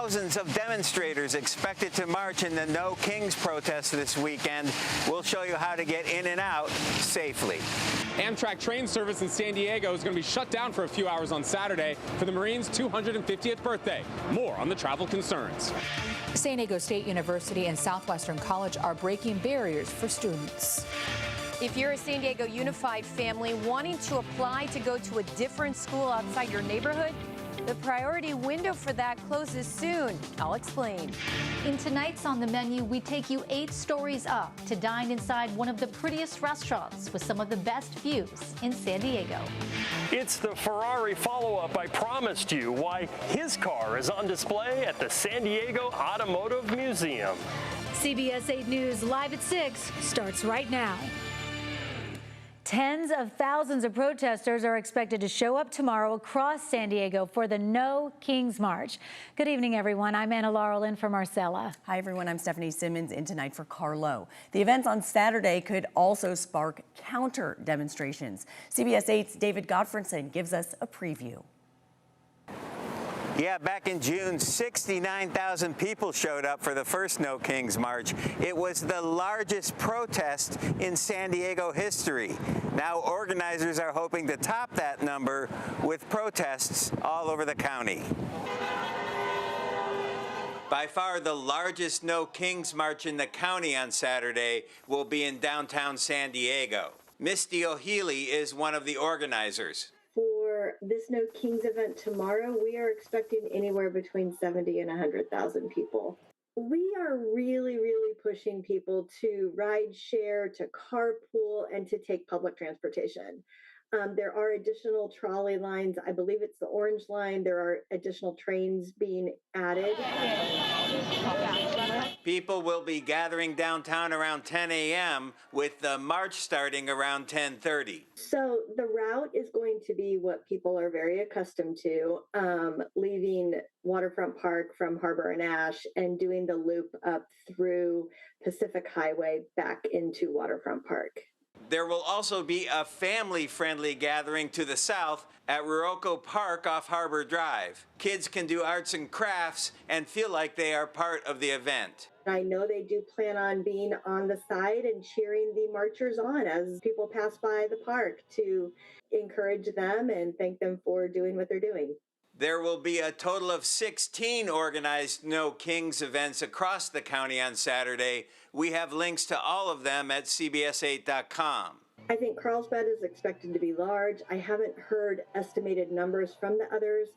thousands of demonstrators expected to march in the No Kings protest this weekend. We'll show you how to get in and out safely. Amtrak train service in San Diego is going to be shut down for a few hours on Saturday for the Marines' 250th birthday. More on the travel concerns. San Diego State University and Southwestern College are breaking barriers for students. If you're a San Diego Unified family wanting to apply to go to a different school outside your neighborhood, the priority window for that closes soon. I'll explain. In tonight's On the Menu, we take you 8 stories up to dine inside one of the prettiest restaurants with some of the best views in San Diego. It's the Ferrari follow-up I promised you, why his car is on display at the San Diego Automotive Museum. CBS 8 News Live at 6 starts right now. Tens of thousands of protesters are expected to show up tomorrow across San Diego for the No Kings March. Good evening, everyone. I'm Anna Laurel in for Marcella. Hi, everyone. I'm Stephanie Simmons in tonight for Carlo. The events on Saturday could also spark counter demonstrations. CBS 8's David Gottfredson gives us a preview. Yeah, back in June, 69,000 people showed up for the first No Kings March. It was the largest protest in San Diego history. Now organizers are hoping to top that number with protests all over the county. By far the largest No Kings March in the county on Saturday will be in downtown San Diego. Misty O'Healy is one of the organizers. For this No Kings event tomorrow, we are expecting anywhere between 70 and 100,000 people. We are really pushing people to ride share, to carpool, and to take public transportation. There are additional trolley lines. I believe it's the Orange Line. There are additional trains being added. People will be gathering downtown around 10 a.m. with the march starting around 10:30. So the route is going to be what people are very accustomed to, leaving Waterfront Park from Harbor and Ash and doing the loop up through Pacific Highway back into Waterfront Park. There will also be a family-friendly gathering to the south at Roroko Park off Harbor Drive. Kids can do arts and crafts and feel like they are part of the event. I know they do plan on being on the side and cheering the marchers on as people pass by the park to encourage them and thank them for doing what they're doing. There will be a total of 16 organized No Kings events across the county on Saturday. We have links to all of them at CBS8.com. I think Carlsbad is expected to be large. I haven't heard estimated numbers from the others,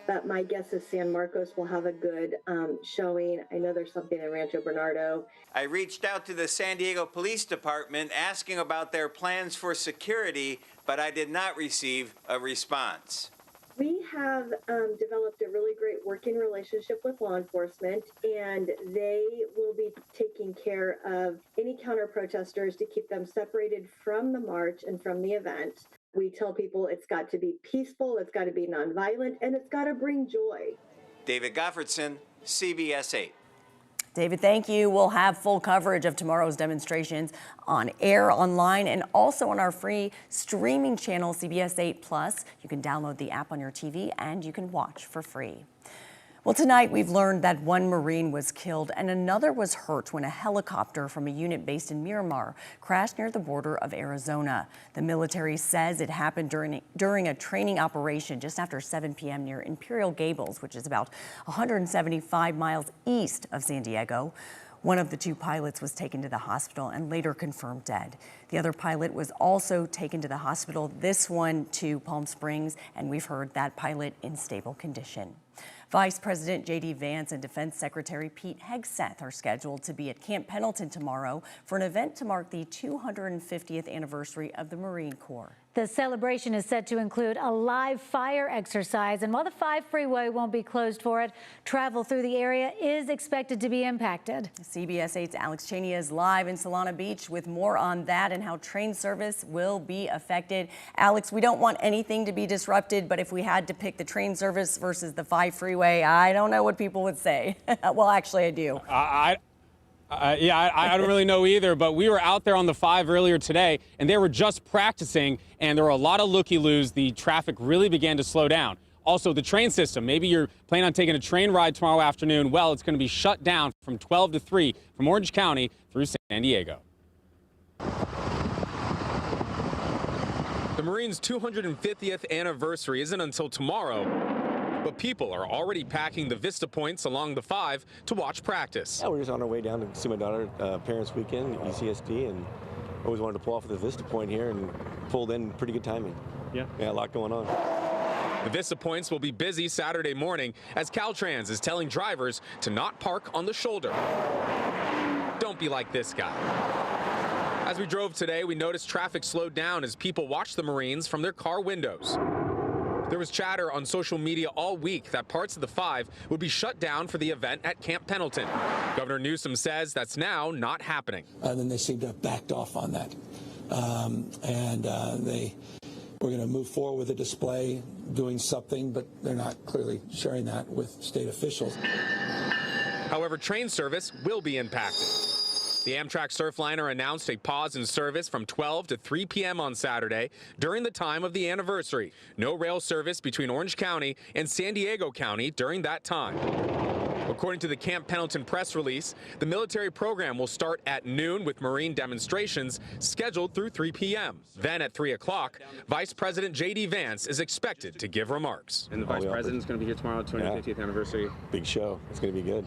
but my guess is San Marcos will have a good showing. I know there's something in Rancho Bernardo. I reached out to the San Diego Police Department asking about their plans for security, but I did not receive a response. We have developed a really great working relationship with law enforcement, and they will be taking care of any counter protesters to keep them separated from the march and from the event. We tell people it's got to be peaceful, it's got to be nonviolent, and it's got to bring joy. David Gottfredson, CBS 8. David, thank you. We'll have full coverage of tomorrow's demonstrations on air, online, and also on our free streaming channel, CBS 8 Plus. You can download the app on your TV and you can watch for free. Well, tonight we've learned that one Marine was killed and another was hurt when a helicopter from a unit based in Miramar crashed near the border of Arizona. The military says it happened during a training operation just after 7 p.m. near Imperial Gables, which is about 175 miles east of San Diego. One of the 2 pilots was taken to the hospital and later confirmed dead. The other pilot was also taken to the hospital, this one to Palm Springs, and we've heard that pilot in stable condition. Vice President J.D. Vance and Defense Secretary Pete Hegseth are scheduled to be at Camp Pendleton tomorrow for an event to mark the 250th anniversary of the Marine Corps. The celebration is set to include a live fire exercise, and while the 5 freeway won't be closed for it, travel through the area is expected to be impacted. CBS 8's Alex Cheney is live in Solana Beach with more on that and how train service will be affected. Alex, we don't want anything to be disrupted, but if we had to pick the train service versus the 5 freeway, I don't know what people would say. Well, actually, I do. I don't really know either, but we were out there on the 5 earlier today, and they were just practicing, and there were a lot of looky-loos. The traffic really began to slow down. Also, the train system. Maybe you're planning on taking a train ride tomorrow afternoon. Well, it's going to be shut down from 12 to 3 from Orange County through San Diego. The Marines' 250th anniversary isn't until tomorrow, but people are already packing the Vista Points along the 5 to watch practice. Yeah, we're just on our way down to see my daughter, Parents Weekend, ECSD, and always wanted to pull off at the Vista Point here and pulled in pretty good timing. Yeah, a lot going on. The Vista Points will be busy Saturday morning as Caltrans is telling drivers to not park on the shoulder. Don't be like this guy. As we drove today, we noticed traffic slowed down as people watched the Marines from their car windows. There was chatter on social media all week that parts of the 5 would be shut down for the event at Camp Pendleton. Governor Newsom says that's now not happening. And then they seem to have backed off on that. We're going to move forward with a display, doing something, but they're not clearly sharing that with state officials. However, train service will be impacted. The Amtrak Surfliner announced a pause in service from 12 to 3 p.m. on Saturday during the time of the anniversary. No rail service between Orange County and San Diego County during that time. According to the Camp Pendleton press release, the military program will start at noon with Marine demonstrations scheduled through 3 p.m. Then at 3 o'clock, Vice President J.D. Vance is expected to give remarks. And the Vice President's going to be here tomorrow, 250th anniversary. Big show. It's going to be good.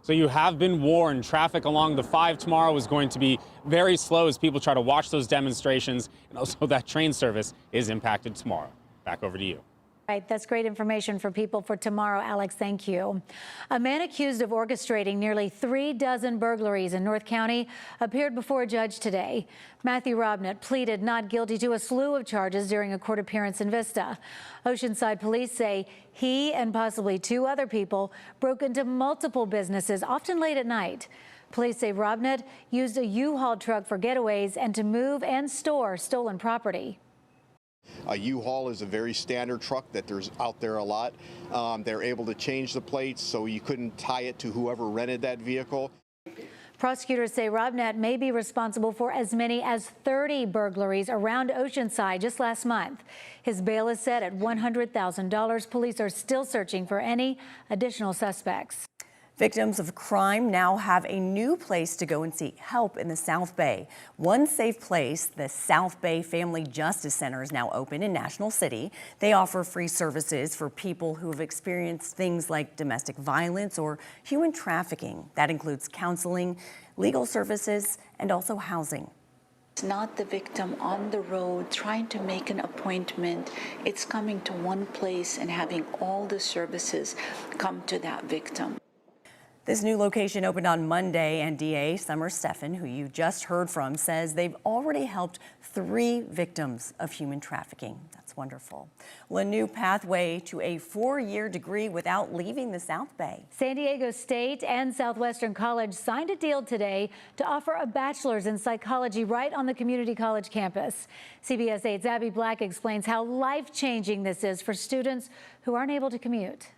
So you have been warned. Traffic along the 5 tomorrow is going to be very slow as people try to watch those demonstrations, and also that train service is impacted tomorrow. Back over to you. Right, that's great information for people for tomorrow, Alex. Thank you. A man accused of orchestrating nearly 3 dozen burglaries in North County appeared before a judge today. Matthew Robnett pleaded not guilty to a slew of charges during a court appearance in Vista. Oceanside police say he and possibly 2 other people broke into multiple businesses, often late at night. Police say Robnett used a U-Haul truck for getaways and to move and store stolen property. A U-Haul is a very standard truck that there's out there a lot. They're able to change the plates so you couldn't tie it to whoever rented that vehicle. Prosecutors say Robnett may be responsible for as many as 30 burglaries around Oceanside just last month. His bail is set at $100,000. Police are still searching for any additional suspects. Victims of crime now have a new place to go and seek help in the South Bay. One safe place, the South Bay Family Justice Center, is now open in National City. They offer free services for people who have experienced things like domestic violence or human trafficking. That includes counseling, legal services, and also housing. It's not the victim on the road trying to make an appointment. It's coming to one place and having all the services come to that victim. This new location opened on Monday, and DA Summer Steffen, who you just heard from, says they've already helped 3 victims of human trafficking. That's wonderful. Well, a new pathway to a 4-year degree without leaving the South Bay. San Diego State and Southwestern College signed a deal today to offer a bachelor's in psychology right on the community college campus. CBS 8's Abby Black explains how life-changing this is for students who aren't able to commute.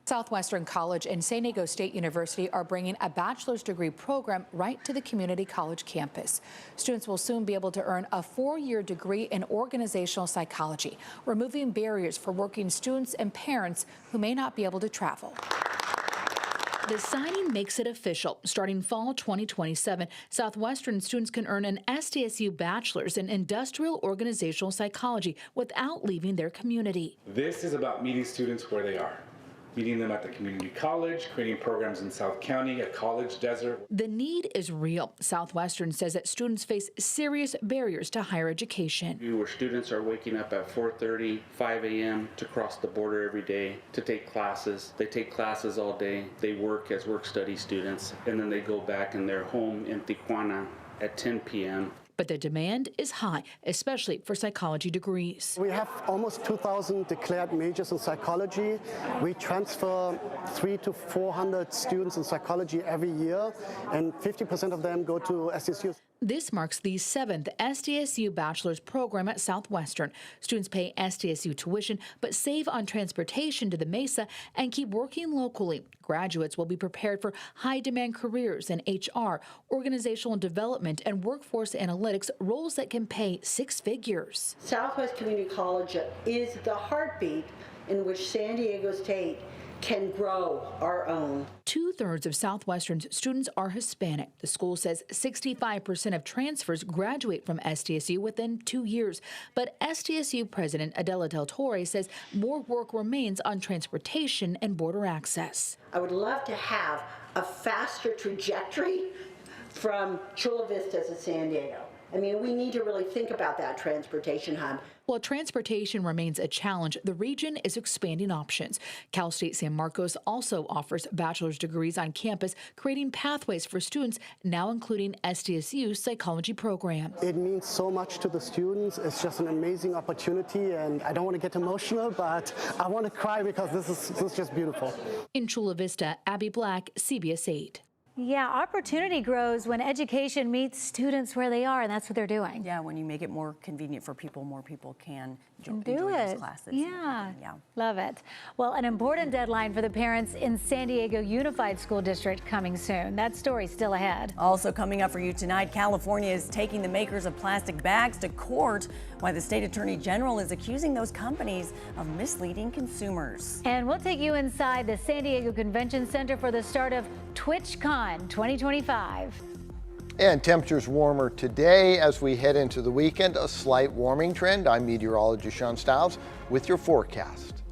Southwestern College and San Diego State University are bringing a bachelor's degree program right to the community college campus. Students will soon be able to earn a 4-year degree in organizational psychology, removing barriers for working students and parents who may not be able to travel. The signing makes it official. Starting fall 2027, Southwestern students can earn an SDSU bachelor's in industrial organizational psychology without leaving their community. This is about meeting students where they are. Meeting them at the community college, creating programs in South County, a college desert. The need is real. Southwestern says that students face serious barriers to higher education. Where students are waking up at 4:30, 5 a.m. to cross the border every day to take classes. They take classes all day. They work as work-study students, and then they go back in their home in Tijuana at 10 p.m. But the demand is high, especially for psychology degrees. We have almost 2,000 declared majors in psychology. We transfer 300 to 400 students in psychology every year, and 50% of them go to SDSU. This marks the 7th SDSU bachelor's program at Southwestern. Students pay SDSU tuition, but save on transportation to the Mesa and keep working locally. Graduates will be prepared for high-demand careers in HR, organizational development, and workforce analytics, roles that can pay 6 figures. Southwest Community College is the heartbeat in which San Diego State can grow our own. 2/3 of Southwestern's students are Hispanic. The school says 65% of transfers graduate from SDSU within 2 years. But SDSU President Adela Del Torre says more work remains on transportation and border access. I would love to have a faster trajectory from Chula Vista to San Diego. I mean, we need to really think about that transportation hub. While transportation remains a challenge, the region is expanding options. Cal State San Marcos also offers bachelor's degrees on campus, creating pathways for students, now including SDSU's psychology program. It means so much to the students. It's just an amazing opportunity, and I don't want to get emotional, but I want to cry because this is just beautiful. In Chula Vista, Abby Black, CBS 8. Yeah, opportunity grows when education meets students where they are, and that's what they're doing. Yeah, when you make it more convenient for people, more people can do enjoy it. those classes. Yeah, love it. Well, an important deadline for the parents in San Diego Unified School District coming soon. That story's still ahead. Also coming up for you tonight, California is taking the makers of plastic bags to court, while the state attorney general is accusing those companies of misleading consumers. And we'll take you inside the San Diego Convention Center for the start of TwitchCon 2025. And temperatures warmer today as we head into the weekend, a slight warming trend. I'm meteorologist Sean Stiles with your forecast.